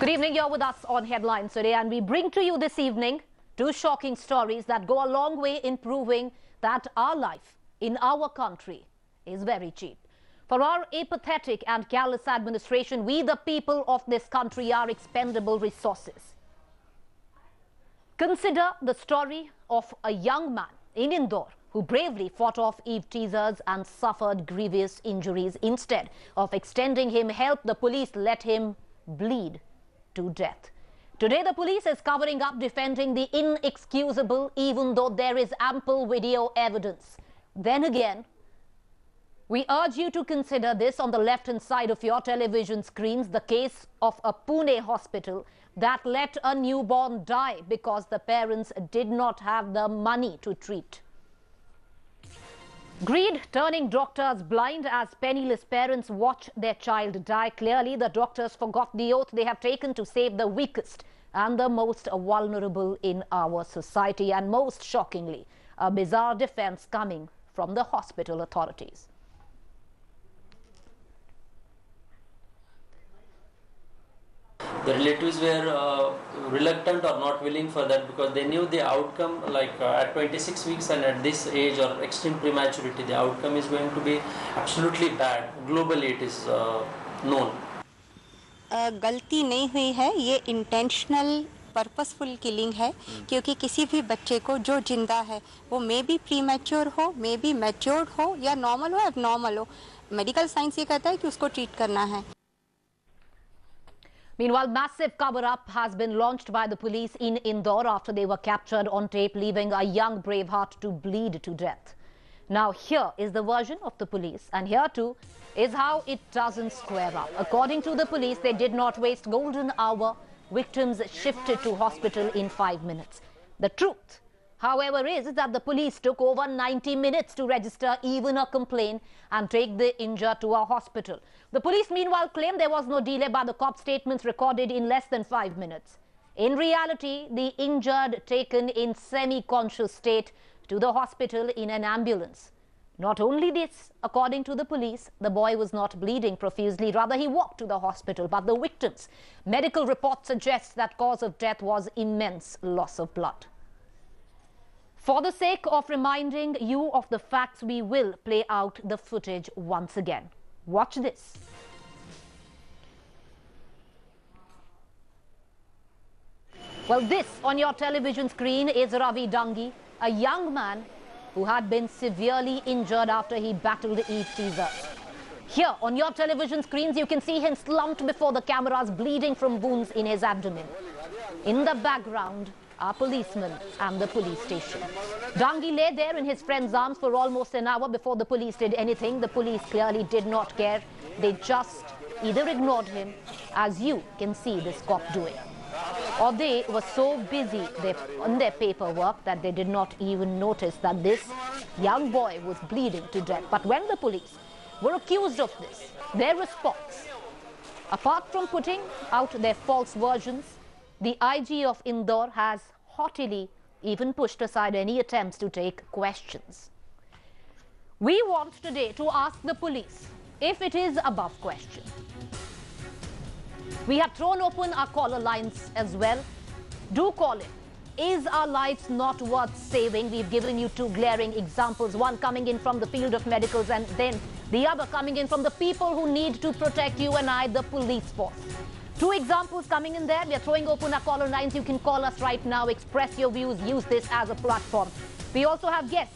Good evening, you're with us on Headlines today, and we bring to you this evening two shocking stories that go a long way in proving that our life in our country is very cheap. For our apathetic and callous administration, we the people of this country are expendable resources. Consider the story of a young man in Indore who bravely fought off Eve teasers and suffered grievous injuries. Instead of extending him help, the police let him bleed to death. Today, the police is covering up, defending the inexcusable, even though there is ample video evidence. Then again, we urge you to consider this on the left-hand side of your television screens, the case of a Pune hospital that let a newborn die because the parents did not have the money to treat. Greed turning doctors blind as penniless parents watch their child die. Clearly, the doctors forgot the oath they have taken to save the weakest and the most vulnerable in our society. And most shockingly, a bizarre defense coming from the hospital authorities. The relatives were reluctant or not willing for that because they knew the outcome, like at 26 weeks and at this age or extreme prematurity, the outcome is going to be absolutely bad. Globally it is known. गलती नहीं हुई है, ये intentional purposeful killing है क्योंकि किसी भी बच्चे को जो जिंदा है वो मे बी प्रीमैच्योर हो, मे बी मैच्योर्ड हो या नॉर्मल हो, एबनॉर्मल हो, मेडिकल साइंस ये कहता है कि उसको ट्रीट करना है. Meanwhile, massive cover-up has been launched by the police in Indore after they were captured on tape, leaving a young braveheart to bleed to death. Now, here is the version of the police, and here too is how it doesn't square up. According to the police, they did not waste golden hour. Victims shifted to hospital in 5 minutes. The truth, however, is that the police took over 90 minutes to register even a complaint and take the injured to a hospital. The police, meanwhile, claimed there was no delay by the cop statements recorded in less than 5 minutes. In reality, the injured taken in semi-conscious state to the hospital in an ambulance. Not only this, according to the police, the boy was not bleeding profusely. Rather, he walked to the hospital. But the victim's medical report suggests that cause of death was immense loss of blood. For the sake of reminding you of the facts, we will play out the footage once again. Watch this. Well, this on your television screen is Ravi Dangi, a young man who had been severely injured after he battled Eve teasers. Here on your television screens, you can see him slumped before the cameras, bleeding from wounds in his abdomen. In the background are policemen and the police station. Dangi lay there in his friend's arms for almost an hour before the police did anything. The police clearly did not care. They just either ignored him, as you can see this cop doing, or they were so busy on their paperwork that they did not even notice that this young boy was bleeding to death. But when the police were accused of this, their response, apart from putting out their false versions, the IG of Indore has haughtily even pushed aside any attempts to take questions. We want today to ask the police if it is above question. We have thrown open our caller lines as well. Do call in. Is our lives not worth saving? We've given you two glaring examples, one coming in from the field of medicals and then the other coming in from the people who need to protect you and I, the police force. Two examples coming in there. We are throwing open our caller lines. You can call us right now, express your views, use this as a platform. We also have guests.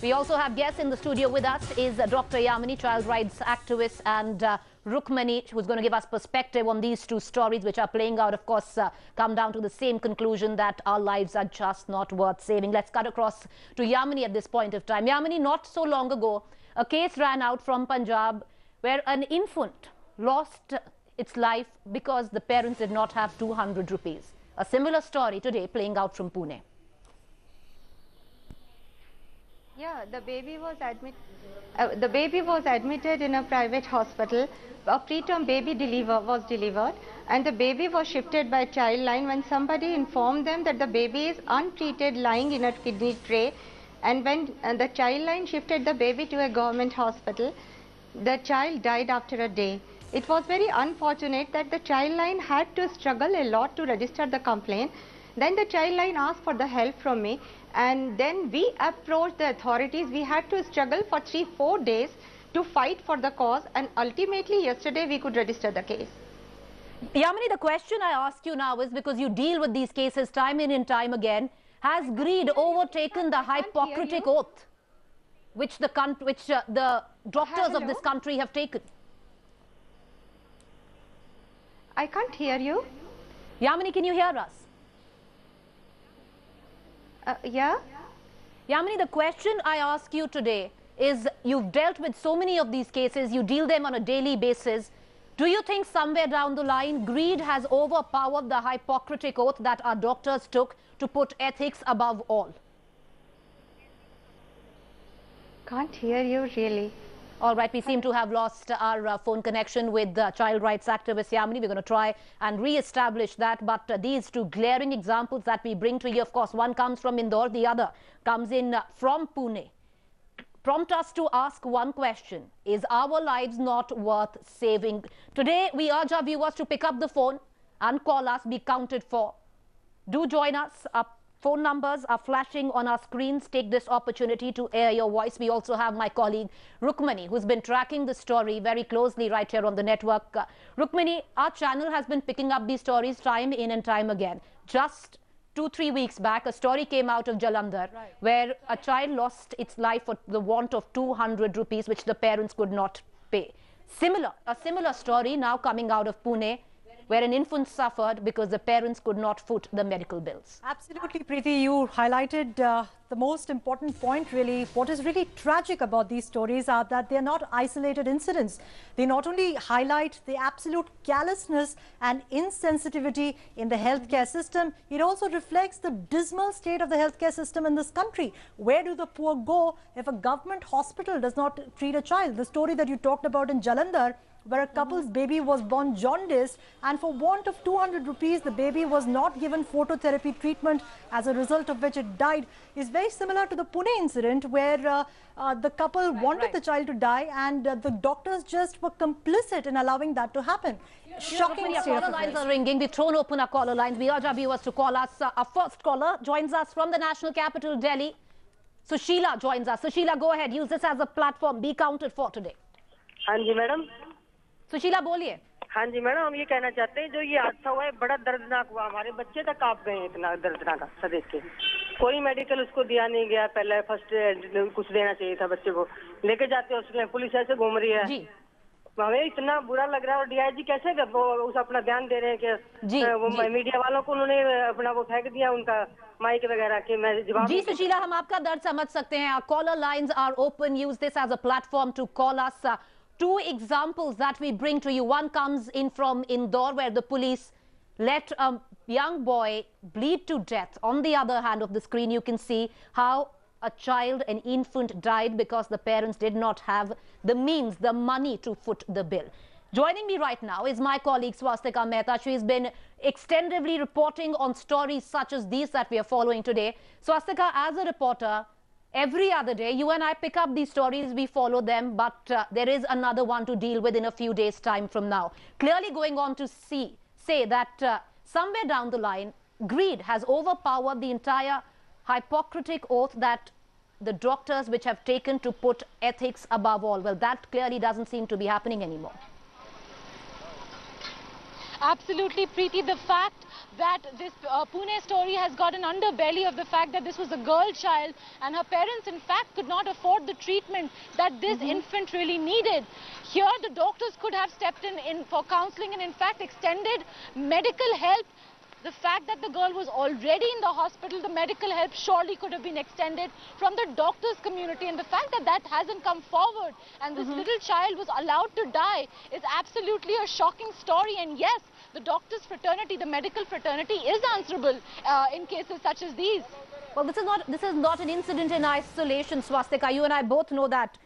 We also have guests in the studio with us is Dr. Yamini, child rights activist, and Rukmani, who's going to give us perspective on these two stories which are playing out, of course, come down to the same conclusion that our lives are just not worth saving. Let's cut across to Yamini at this point of time. Yamini, not so long ago, a case ran out from Punjab where an infant lost its life because the parents did not have 200 rupees. A similar story today playing out from Pune. Yeah, the baby was admitted in a private hospital. A preterm baby was delivered, and the baby was shifted by child line when somebody informed them that the baby is untreated, lying in a kidney tray. And when the child line shifted the baby to a government hospital, the child died after a day. It was very unfortunate that the child line had to struggle a lot to register the complaint. Then the child line asked for the help from me, and then we approached the authorities. We had to struggle for 3-4 days to fight for the cause, and ultimately yesterday we could register the case. Yamini, the question I ask you now is, because you deal with these cases time in and time again, has greed overtaken the Hippocratic oath which the doctors of this country have taken? I can't hear you. Yamini, can you hear us? Yeah. Yamini, the question I ask you today is, you've dealt with so many of these cases, you deal them on a daily basis. Do you think somewhere down the line, greed has overpowered the Hippocratic oath that our doctors took to put ethics above all? Can't hear you really. All right, we seem to have lost our phone connection with child rights activist Yamini. We're going to try and re-establish that. But these two glaring examples that we bring to you, of course, one comes from Indore, the other comes in from Pune, prompt us to ask one question: is our lives not worth saving? Today, we urge our viewers to pick up the phone and call us, be counted for. Do join us. Our phone numbers are flashing on our screens. Take this opportunity to air your voice. We also have my colleague Rukmini, who's been tracking the story very closely right here on the network. Rukmini, our channel has been picking up these stories time in and time again. Just 2-3 weeks back, a story came out of Jalandhar, where a child lost its life for the want of 200 rupees, which the parents could not pay. A similar story now coming out of Pune, where an infant suffered because the parents could not foot the medical bills. Absolutely, Preeti. You highlighted the most important point, really. What is really tragic about these stories are that they're not isolated incidents. They not only highlight the absolute callousness and insensitivity in the healthcare system, it also reflects the dismal state of the healthcare system in this country. Where do the poor go if a government hospital does not treat a child? The story that you talked about in Jalandhar, where a couple's baby was born jaundiced, and for want of 200 rupees, the baby was not given phototherapy treatment, as a result of which it died, is very similar to the Pune incident, where the couple wanted the child to die, and the doctors just were complicit in allowing that to happen. Shocking. Our caller lines are ringing. We've thrown open our caller lines. We urge our viewers to call us. Our first caller joins us from the national capital, Delhi. Sushila joins us. Sushila, go ahead. Use this as a platform. Be counted for today. हाँ जी madam. Sushila बोलिए. हाँ जी madam, हम ये कहना चाहते हैं, जो ये हादसा हुआ है बड़ा दर्दनाक हुआ. हमारे बच्चे तक कांप गए. इतना दर्दनाक हादसा देख के कोई मेडिकल उसको दिया नहीं गया. पहले फर्स्ट एड कुछ देना चाहिए था बच्चे को. लेके जाते हॉस्पिटल, पुलिस ऐसे घूम रही है जी. हमें इतना बुरा लग रहा है. और डीआईजी कैसे उस अपना ध्यान दे रहे हैं कि वो मीडिया वालों को उन्होंने अपना वो फेंक दिया, उनका माइक वगैरह के. मैं जवाब जी सुशीला, हम आपका दर्द समझ सकते हैं. Our caller lines are open. Use this as a platform to call us. Two examples that we bring to you. One comes in from Indore, where the police let a young boy bleed to death. On the other hand of the screen, you can see how a child, an infant, died because the parents did not have the means, the money to foot the bill. Joining me right now is my colleague Swastika Mehta. She has been extensively reporting on stories such as these that we are following today. Swastika, as a reporter, every other day, you and I pick up these stories, we follow them, but there is another one to deal with in a few days' time from now. Clearly going on to say that somewhere down the line, greed has overpowered the entire Hippocratic oath that the doctors which have taken to put ethics above all. Well, that clearly doesn't seem to be happening anymore. Absolutely, Preeti. The fact that this Pune story has got an underbelly of the fact that this was a girl child and her parents in fact could not afford the treatment that this infant really needed. Here the doctors could have stepped in for counselling and in fact extended medical help. The fact that the girl was already in the hospital, the medical help surely could have been extended from the doctors community, and the fact that that hasn't come forward and this little child was allowed to die is absolutely a shocking story. And yes, the doctors fraternity, the medical fraternity is answerable in cases such as these. Well, this is not an incident in isolation, Swastika. You and I both know that.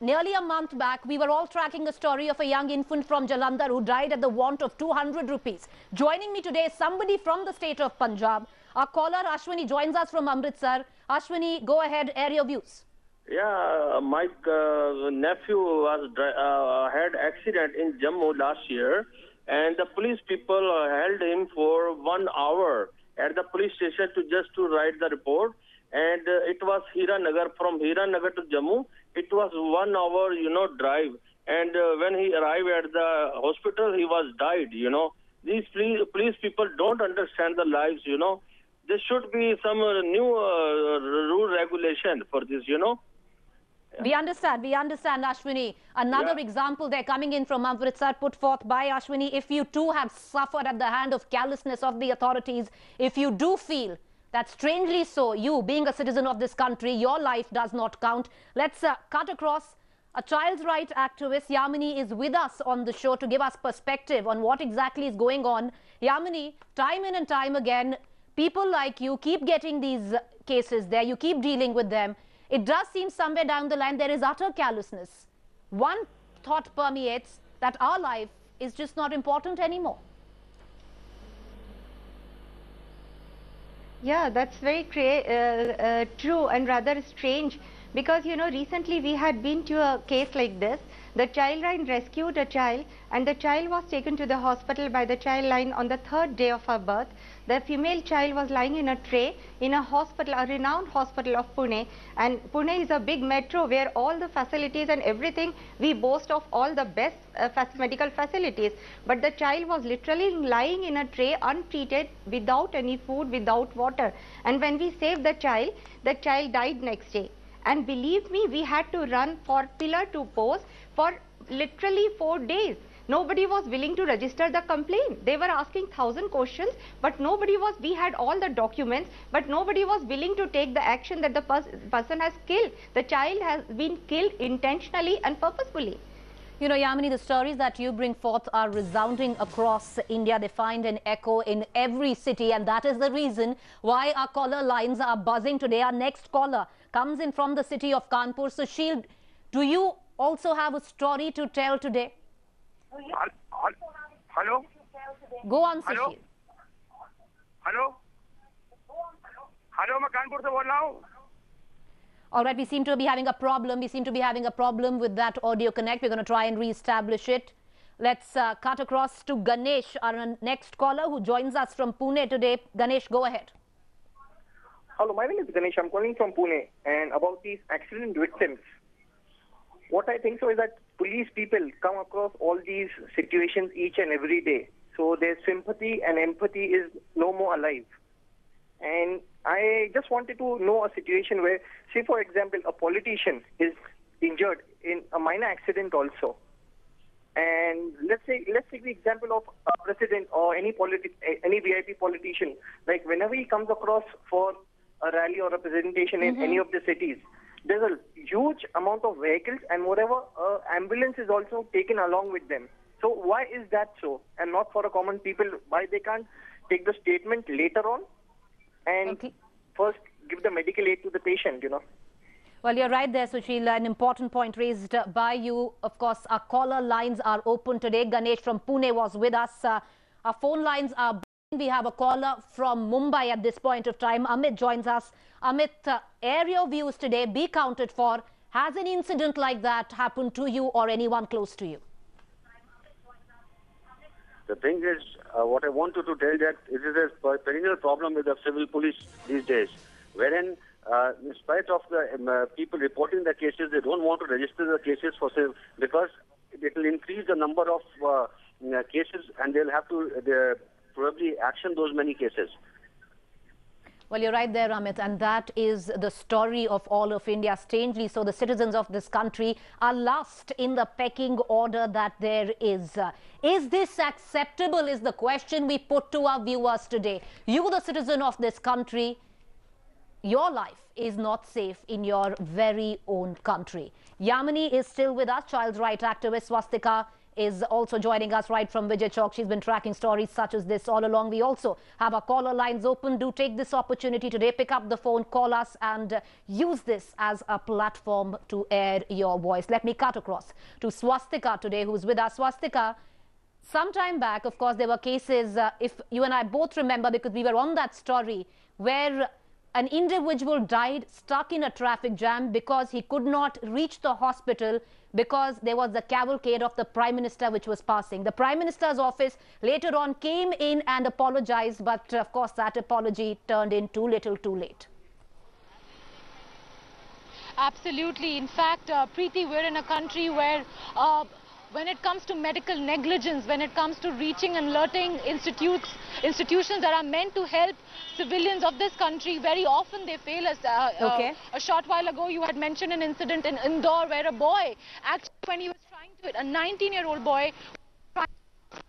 Nearly a month back, we were all tracking a story of a young infant from Jalandhar who died at the want of 200 rupees. Joining me today is somebody from the state of Punjab. Our caller Ashwini joins us from Amritsar. Ashwini, go ahead, air your views. Yeah, my nephew was had accident in Jammu last year, and the police people held him for 1 hour at the police station to write the report. And it was Hiranagar, from Hiranagar to Jammu. It was 1 hour, drive. And when he arrived at the hospital, he was died. These police people don't understand the lives. There should be some new rule regulation for this. We understand, Ashwini. Another example there coming in from Amritsar put forth by Ashwini. If you too have suffered at the hand of carelessness of the authorities, if you do feel that strangely so, you being a citizen of this country, your life does not count. Let's cut across. A child's right activist, Yamini, is with us on the show to give us perspective on what exactly is going on. Yamini, time in and time again, people like you keep getting these cases there, you keep dealing with them. It does seem somewhere down the line there is utter carelessness. One thought permeates that our life is just not important anymore. Yeah, that's very true and rather strange, because recently we had been to a case like this. The child line rescued a child, and the child was taken to the hospital by the child line on the 3rd day of her birth. The female child was lying in a tray in a hospital, a renowned hospital of Pune, and Pune is a big metro where all the facilities and everything, we boast of all the best medical facilities. But the child was literally lying in a tray untreated, without any food, without water. And when we saved the child died next day. And believe me, we had to run for pillar to post for literally 4 days. Nobody was willing to register the complaint. They were asking 1,000 questions, but we had all the documents, but nobody was willing to take the action that the person has killed. The child has been killed intentionally and purposefully. Yamini, the stories that you bring forth are resounding across India. They find an echo in every city, and that is the reason why our caller lines are buzzing today. Our next caller comes in from the city of Kanpur. Sushil, do you also have a story to tell today? Hello? Go on, Sushil. Hello मैं कानपुर से बोल रहा हूँ. All right, we seem to be having a problem. We seem to be having a problem with that audio connect. We're going to try and re-establish it. Let's cut across to Ganesh, our next caller, who joins us from Pune today. Ganesh, go ahead. Hello, my name is Ganesh. I'm calling from Pune. And about these accident victims, what I think so is that police people come across all these situations each and every day. So their sympathy and empathy is no more alive. And I just wanted to know a situation where, say for example, a politician is injured in a minor accident also. And let's take the example of a president or any VIP politician. Like whenever he comes across for a rally or a presentation in any of the cities, there's a huge amount of vehicles, and moreover, ambulance is also taken along with them. So why is that so? And not for a common people, why they can't take the statement later on and first give the medical aid to the patient, Well, you're right there, Sushil. An important point raised by you. Of course, our caller lines are open today. Ganesh from Pune was with us. Our phone lines are busy. We have a caller from Mumbai at this point of time. Amit joins us. Amit, air your views today. Be counted for. Has an incident like that happened to you or anyone close to you? The thing is, what I wanted to tell that it is a perennial problem with the civil police these days, wherein in spite of the people reporting the cases, they don't want to register the cases for civil because it will increase the number of cases, and they'll have to probably action those many cases. Well, you're right there, Amit, and that is the story of all of India. Strangely so, the citizens of this country are last in the pecking order that there is. Is this acceptable is the question we put to our viewers today. You, the citizen of this country, your life is not safe in your very own country. Yamini is still with us, child's right activist. Swastika is also joining us right from Vijay Chowk. She's been tracking stories such as this all along. We also have our caller lines open. Do take this opportunity today. Pick up the phone, call us, and use this as a platform to air your voice. Let me cut across to Swastika today, who's with us. Swastika, some time back, of course, there were cases, if you and I both remember, because we were on that story, where an individual died stuck in a traffic jam because he could not reach the hospital because there was the cavalcade of the Prime Minister which was passing. The Prime Minister's office later on came in and apologized, but of course that apology turned in too little too late. Absolutely. In fact, Preeti, we're in a country where when it comes to medical negligence, when it comes to reaching and alerting institutions that are meant to help civilians of this country, very often they fail us. A short while ago, you had mentioned an incident in Indore where a boy, actually when he was trying to, a 19-year-old boy,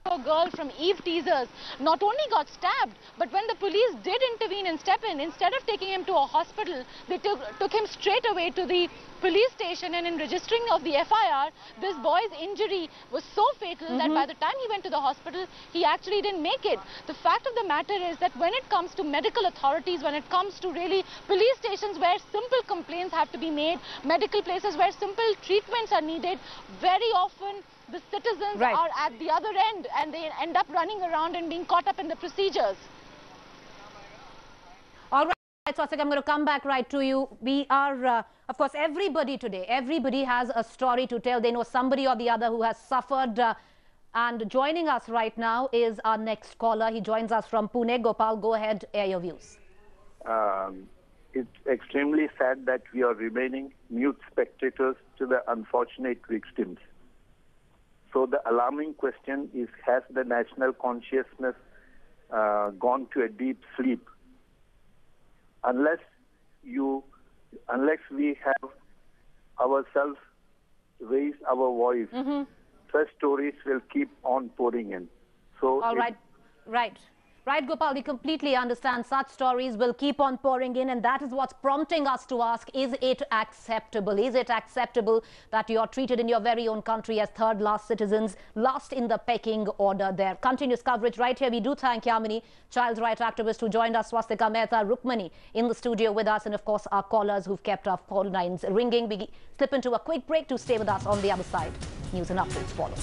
a girl from Eve teasers, not only got stabbed, but when the police did intervene and step in, instead of taking him to a hospital, they took him straight away to the police station, and in registering of the FIR, this boy's injury was so fatal that by the time he went to the hospital, he actually didn't make it. The fact of the matter is that when it comes to medical authorities, when it comes to really police stations where simple complaints have to be made, medical places where simple treatments are needed, very often the citizens are at the other end and they end up running around and being caught up in the procedures. All right, Swastika, I'm going to come back right to you. We are, of course, everybody today, everybody has a story to tell. They know somebody or the other who has suffered. And joining us right now is our next caller. He joins us from Pune. Gopal, go ahead, air your views. It's extremely sad that we are remaining mute spectators to the unfortunate victims. So the alarming question is, has the national consciousness gone to a deep sleep? Unless we have ourselves raised our voice, such stories will keep on pouring in. So all right, Right, Gopal, we completely understand such stories will keep on pouring in, and that is what's prompting us to ask, is it acceptable? Is it acceptable that you are treated in your very own country as third-class citizens, last in the pecking order there? Continuous coverage right here. We do thank Yamini, child rights activist who joined us, Swastika Mehta, Rukmani in the studio with us, and of course our callers who've kept our phone lines ringing. We slip into a quick break to stay with us. On the other side, news and updates follow.